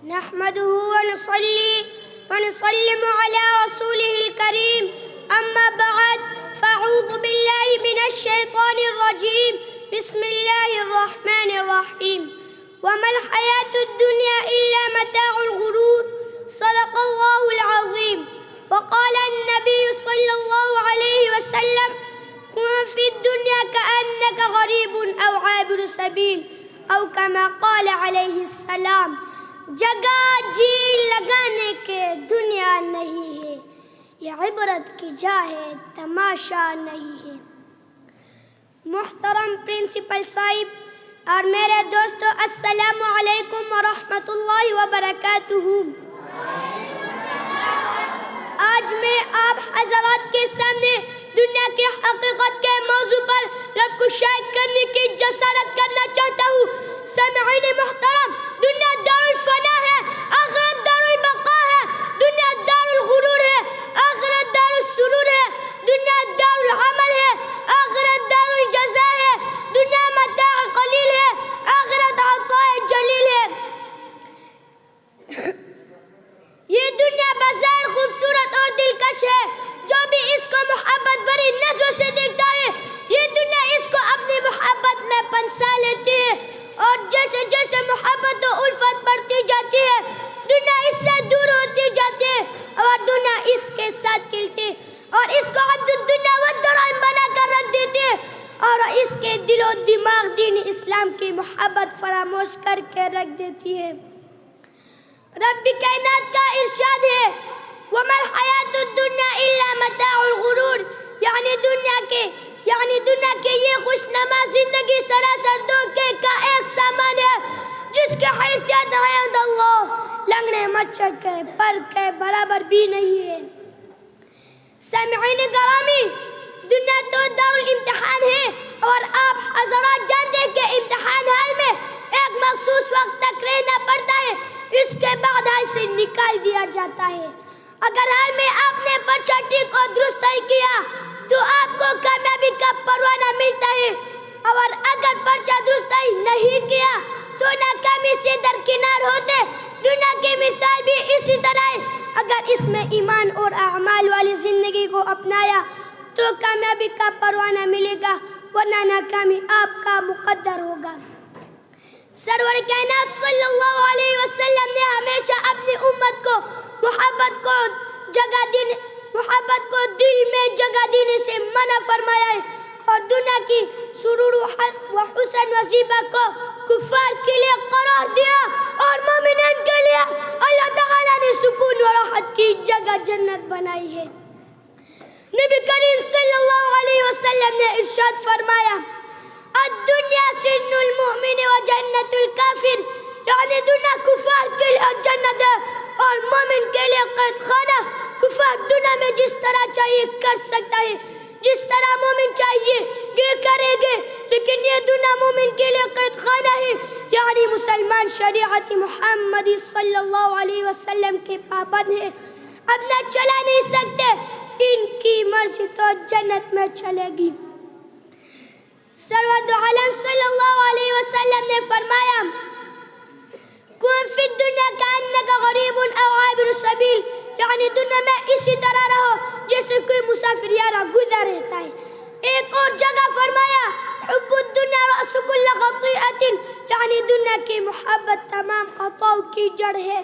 نحمده ونصلي ونسلم على رسوله الكريم أما بعد فأعوذ بالله من الشيطان الرجيم بسم الله الرحمن الرحيم وما الحياة الدنيا إلا متاع الغرور صدق الله العظيم وقال النبي صلى الله عليه وسلم كن في الدنيا كأنك غريب أو عابر سبيل أو كما قال عليه السلام جگہ جی لگانے کے دنیا نہیں ہے، یہ عبرت کی جا ہے، تماشا نہیں ہے۔ محترم پرنسپل صاحب اور میرے دوستو، السلام علیکم ورحمۃ اللہ وبرکاتہ۔ آج میں آپ حضرات کے سامنے دنیا کی حقیقت کے موضوع پر رب کو شاہد کرنے کی جسارت کرنا چاہتا ہوں۔ سامعین محترم، دنیا دار الفنا ہے، آخرت دار البقا ہے۔ دنیا دار الغرور ہے، آخرت دار السرور ہے۔ دنیا دار العمل ہے، آخرت دار الجزا ہے۔ دنیا متاع قلیل ہے، آخرت عطاء جلیل ہے۔ یہ دنیا بظاہر خوبصورت اور دلکش ہے، جو بھی اس کو محبت بری نظروں سے دیکھتا ہے، یہ دنیا اس کو اپنی محبت میں پنسا لیتی ہے، اور جیسے جیسے محبت و الفت بڑھتی جاتی ہے، دنیا اس سے دور ہوتی جاتی ہے، اور دنیا اس کے ساتھ کھلتی ہے، اور اس کو عبد الدنیا والدرہم بنا کر رکھ دیتی ہے، اور اس کے دل و دماغ دین اسلام کی محبت فراموش کر کے رکھ دیتی ہے۔ رب کائنات کا ارشاد ہے وَمَا الْحَيَاةُ الدُّنْيَا إِلَّا مَتَاعُ الْغُرُورِ، یعنی دنیا کے یہ خوشنما زندگی سراسر دھوکے کا ایک سامان ہے، جس کی حیثیت عند اللہ لنگڑے مچھر کے پر کے برابر بھی نہیں ہے۔ سامعین گرامی، دنیا تو دار الامتحان ہے، اور آپ حضرات جانتے ہیں کہ امتحان حال میں ایک مخصوص وقت تک رہنا پڑتا ہے، اس کے بعد حال سے نکال دیا جاتا ہے۔ اگر حال میں آپ نے پرچہ ٹھیک اور درست کیا تو آپ کو کامیابی کا پروانہ ملتا ہے، اور اگر پرچہ درست نہیں کیا تو ناکامی سے درکنار ہوتے۔ دنیا کی مثال بھی اسی طرح ہے، اگر اس میں ایمان اور اعمال والی زندگی کو اپنایا تو کامیابی کا پروانہ ملے گا، ورنہ ناکامی آپ کا مقدر ہوگا۔ سرور کائنات صلی اللہ علیہ وسلم نے ہمیشہ اپنی امت کو محبت کو دل میں جگہ دینے سے منع فرمایا ہے، اور دنیا کی سرور و حسن و زیبا کو کفار کے لیے قرار دیا، اور مومنین کے لیے اللہ تعالیٰ نے سکون و راحت کی جگہ جنت بنائی ہے۔ نبی کریم صلی اللہ علیہ وسلم نے ارشاد فرمایا الدنیا سجن المؤمن و جنت الکافر، یعنی دنیا کفار کے لیے جنت ہے اور مومن کے لیے قید خانہ۔ کفار دنیا میں جس طرح چاہیے کر سکتا ہے، جس طرح مومن چاہیے یہ کرے گے، لیکن یہ دنیا مومن کے لیے قید خانہ ہے، یعنی مسلمان شریعت محمد صلی اللہ علیہ وسلم کے پابند ہے، اب نہ چلا نہیں سکتے، ان کی مرضی تو جنت میں چلے گی۔ سرور دو عالم صلی اللہ علیہ وسلم نے فرمایا کن فی الدنیا کأنک غریب او عابر سبیل، یعنی دنیا میں اسی طرح رہو جیسے کوئی مسافر یا راہگزر رہتا ہے۔ ایک اور جگہ فرمایا حب الدنیا رأس کل خطیئۃ، یعنی دنیا کی محبت تمام خطاؤں کی جڑ ہے۔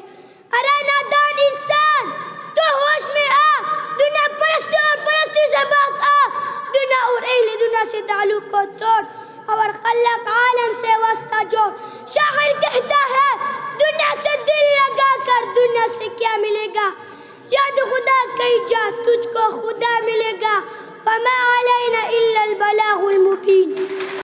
ارے نادان انسان، تو ہوش میں آ، دنیا پرستی اور پرستی سے باز آ، دنیا اور اہل دنیا سے تعلق کو توڑ، اور خلق عالم سے واسطہ جوڑ۔ شاعر کہتا ہے دنیا سے دل لگا کر دنیا سے کیا ملے گا، یاد خدا کہی جا تجھ کو خدا ملے گا، وما علینا الا البلاغ المبین۔